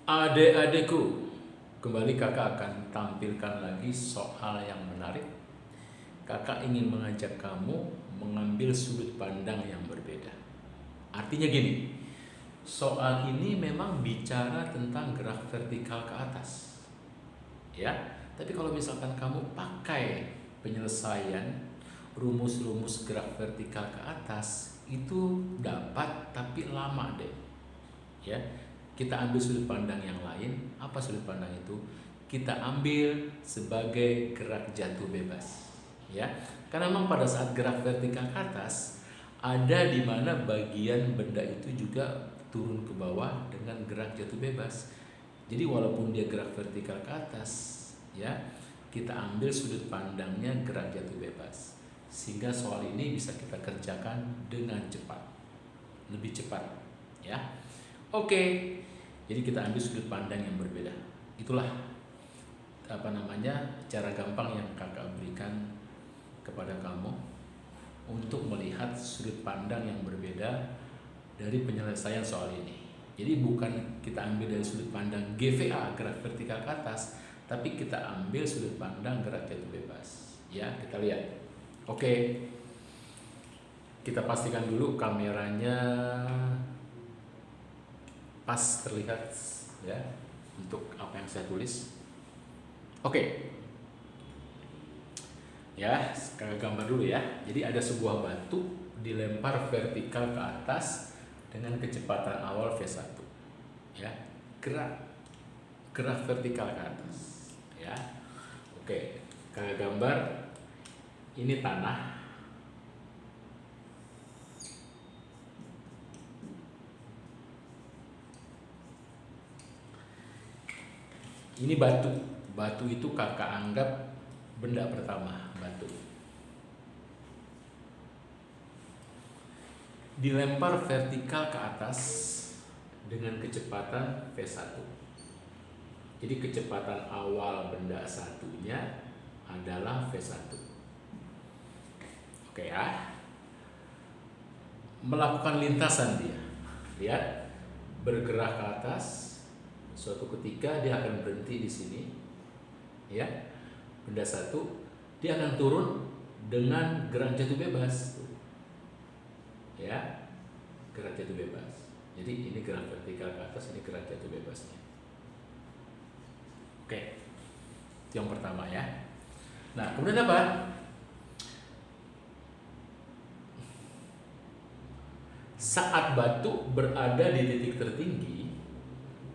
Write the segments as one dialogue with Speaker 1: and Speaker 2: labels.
Speaker 1: Adik-adikku, kembali kakak akan tampilkan lagi soal yang menarik. Kakak ingin mengajak kamu mengambil sudut pandang yang berbeda. Artinya gini, soal ini memang bicara tentang gerak vertikal ke atas. Ya, tapi kalau misalkan kamu pakai penyelesaian rumus-rumus gerak vertikal ke atas, itu dapat tapi lama deh. Ya, kita ambil sudut pandang yang lain. Apa sudut pandang itu? Kita ambil sebagai gerak jatuh bebas, ya, karena memang pada saat gerak vertikal ke atas ada di mana bagian benda itu juga turun ke bawah dengan gerak jatuh bebas. Jadi walaupun dia gerak vertikal ke atas, ya, kita ambil sudut pandangnya gerak jatuh bebas, sehingga soal ini bisa kita kerjakan dengan cepat, lebih cepat, ya. Oke, jadi kita ambil sudut pandang yang berbeda. Itulah cara gampang yang kakak berikan kepada kamu untuk melihat sudut pandang yang berbeda dari penyelesaian soal ini. Jadi bukan kita ambil dari sudut pandang GVA, gerak vertikal ke atas, tapi kita ambil sudut pandang gerak jatuh bebas. Ya, kita lihat. Oke, kita pastikan dulu kameranya pas terlihat, ya, untuk apa yang saya tulis. Oke, ya, kakak gambar dulu ya. Jadi ada sebuah batu dilempar vertikal ke atas dengan kecepatan awal V1, ya, gerak vertikal ke atas, ya. Oke, kakak gambar ini tanah, ini batu. Batu itu kakak anggap benda pertama, batu. Dilempar vertikal ke atas dengan kecepatan V1. Jadi kecepatan awal benda satunya adalah V1. Oke ya. Melakukan lintasan dia. Lihat, bergerak ke atas. Suatu ketika dia akan berhenti di sini, ya. Benda satu, dia akan turun dengan gerak jatuh bebas, ya, gerak jatuh bebas. Jadi ini gerak vertikal ke atas, ini gerak jatuh bebasnya. Oke, itu yang pertama ya. Nah, kemudian apa? Saat batu berada di titik tertinggi,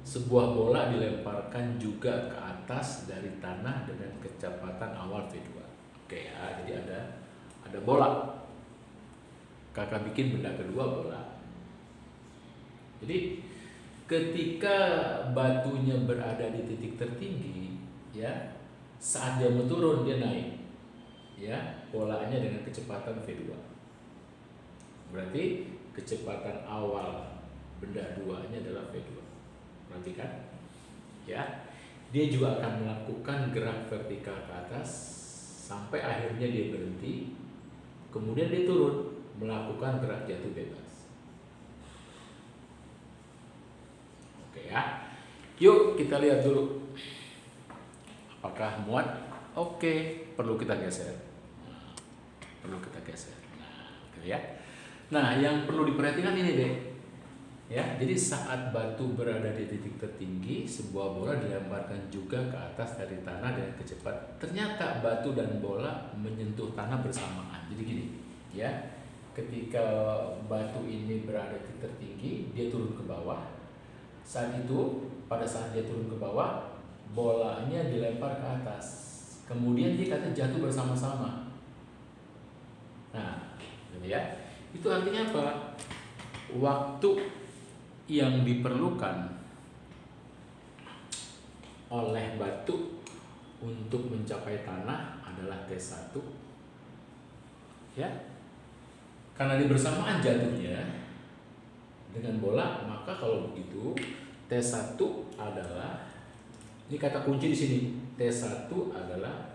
Speaker 1: sebuah bola dilemparkan juga ke atas dari tanah dengan kecepatan awal V2. Oke ya, jadi ada bola. Kakak bikin benda kedua bola. Jadi ketika batunya berada di titik tertinggi, ya, saat dia mau turun dia naik, ya, bolanya dengan kecepatan V2. Berarti kecepatan awal benda 2-nya adalah V2. Perhatikan, ya, dia juga akan melakukan gerak vertikal ke atas sampai akhirnya dia berhenti, kemudian dia turun melakukan gerak jatuh bebas. Oke ya, yuk kita lihat dulu apakah muat. Oke, perlu kita geser, perlu kita geser. Nah, gitu ya. Nah, yang perlu diperhatikan ini deh. Ya, jadi saat batu berada di titik tertinggi, sebuah bola dilemparkan juga ke atas dari tanah dengan kecepatan. Ternyata batu dan bola menyentuh tanah bersamaan. Jadi gini, ya, ketika batu ini berada di titik tertinggi, dia turun ke bawah. Saat itu, pada saat dia turun ke bawah, bolanya dilempar ke atas. Kemudian dia kata jatuh bersama-sama. Nah, gitu ya. Itu artinya apa? Waktu yang diperlukan oleh batu untuk mencapai tanah adalah T1, ya, karena dia bersamaan jatuhnya dengan bola, maka kalau begitu T1 adalah, ini kata kunci di sini, T1 adalah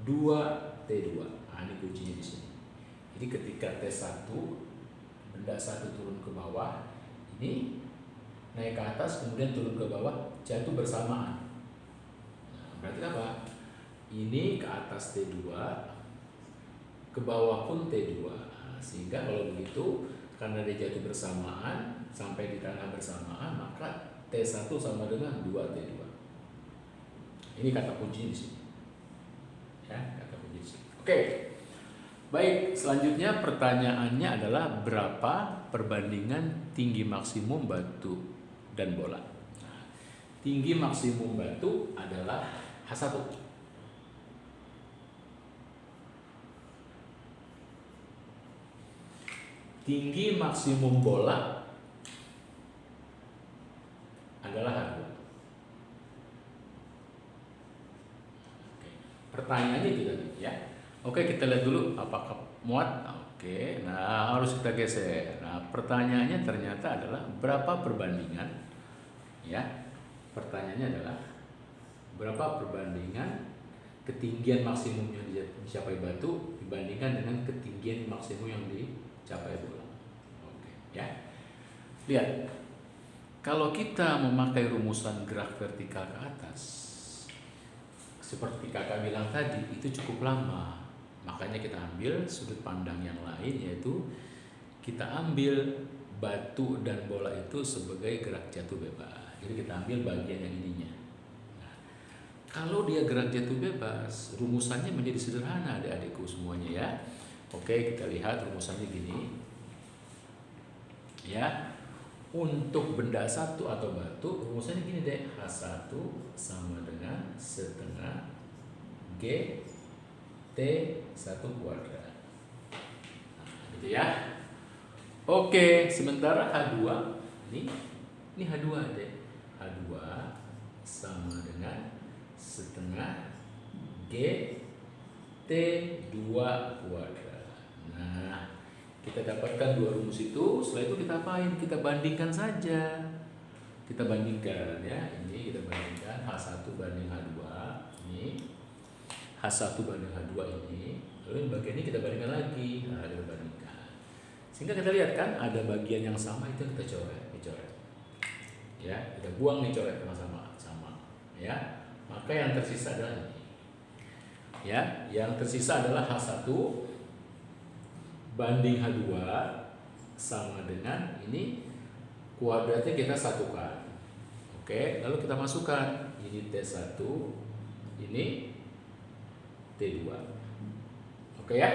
Speaker 1: 2T2. Nah, ini kuncinya di sini. Jadi ketika T1 benda satu turun ke bawah, ini naik ke atas kemudian turun ke bawah, jatuh bersamaan. Nah, berarti apa? Ini ke atas T2, ke bawah pun T2. Nah, sehingga kalau begitu, karena dia jatuh bersamaan sampai di tanah bersamaan, maka T1 sama dengan 2T2. Ini kata kunci di sini. Ya, kata kunci di sini. Oke. Baik, selanjutnya pertanyaannya adalah berapa perbandingan tinggi maksimum batu dan bola. Nah, tinggi maksimum batu adalah H1. Tinggi maksimum bola adalah H2. Oke. Pertanyaannya itu tadi ya. Oke, kita lihat dulu apakah muat. Oke, nah harus kita geser. Nah, pertanyaannya ternyata adalah berapa perbandingan? Ya, pertanyaannya adalah berapa perbandingan ketinggian maksimum yang dicapai batu dibandingkan dengan ketinggian maksimum yang dicapai bola. Oke, ya. Lihat, kalau kita memakai rumusan gerak vertikal ke atas, seperti kakak bilang tadi, itu cukup lama. Makanya kita ambil sudut pandang yang lain, yaitu kita ambil batu dan bola itu sebagai gerak jatuh bebas. Jadi kita ambil bagian yang ininya. Nah, kalau dia gerak jatuh bebas, rumusannya menjadi sederhana adik-adikku semuanya ya. Oke, kita lihat rumusannya gini. Ya, untuk benda satu atau batu, rumusannya gini deh. H1 sama dengan setengah G T1 kuadrat. Nah, gitu ya. Oke, sementara H2 ini H2 deh. H2 sama dengan setengah G T2 kuadrat. Nah, kita dapatkan dua rumus itu. Setelah itu kita apain? Kita bandingkan saja. Kita bandingkan ya. Ini kita bandingkan H1 banding H2. Ini H1 banding H2 ini, lalu bagian ini kita bandingkan lagi. Nah, kita bandingkan. Sehingga kita lihat kan ada bagian yang sama itu kita coret. Ya, kita buang nih coret sama. Ya. Maka yang tersisa adalah ini. Ya, yang tersisa adalah H1 banding H2 sama dengan ini kuadratnya kita satukan. Oke, lalu kita masukkan ini T1, ini T2. Oke ya?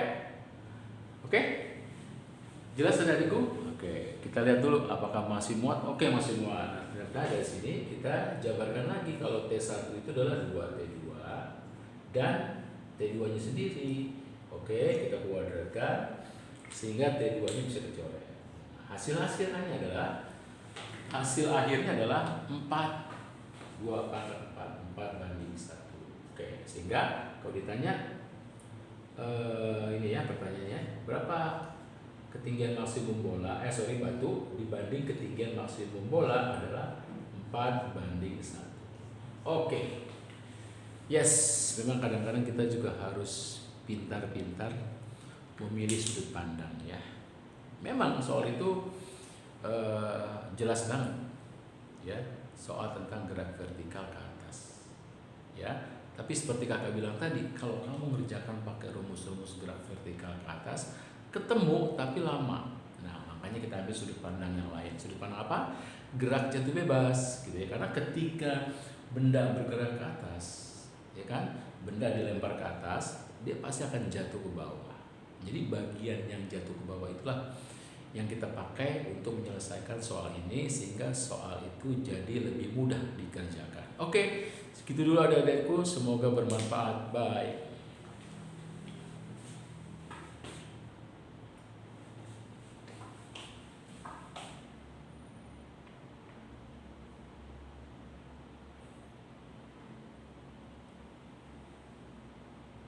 Speaker 1: Oke? Jelas adikku? Oke, kita lihat dulu apakah masih muat. Oke, masih muat. Nah, ternyata dari sini kita jabarkan lagi kalau T1 itu adalah 2T2 dan T2 nya sendiri. Oke, kita kuadratkan sehingga T2 nya bisa tercoret. Hasil akhirnya adalah 4 banding 1. Oke, sehingga kalau ditanya ini ya pertanyaannya, berapa ketinggian maksimum bola batu dibanding ketinggian maksimum bola adalah 4 banding 1. Oke. Yes, memang kadang-kadang kita juga harus pintar-pintar memilih sudut pandang ya. Memang soal itu jelas banget ya, soal tentang gerak vertikal ke atas ya. Tapi seperti kakak bilang tadi, kalau kamu mengerjakan pakai rumus-rumus gerak vertikal ke atas, ketemu tapi lama. Nah, makanya kita ambil sudut pandang yang lain. Sudut pandang apa? Gerak jatuh bebas gitu ya. Karena ketika benda bergerak ke atas, ya kan? Benda dilempar ke atas, dia pasti akan jatuh ke bawah. Jadi bagian yang jatuh ke bawah itulah yang kita pakai untuk menyelesaikan soal ini, sehingga soal itu jadi lebih mudah dikerjakan. Oke, segitu dulu adik-adikku, semoga bermanfaat. Bye.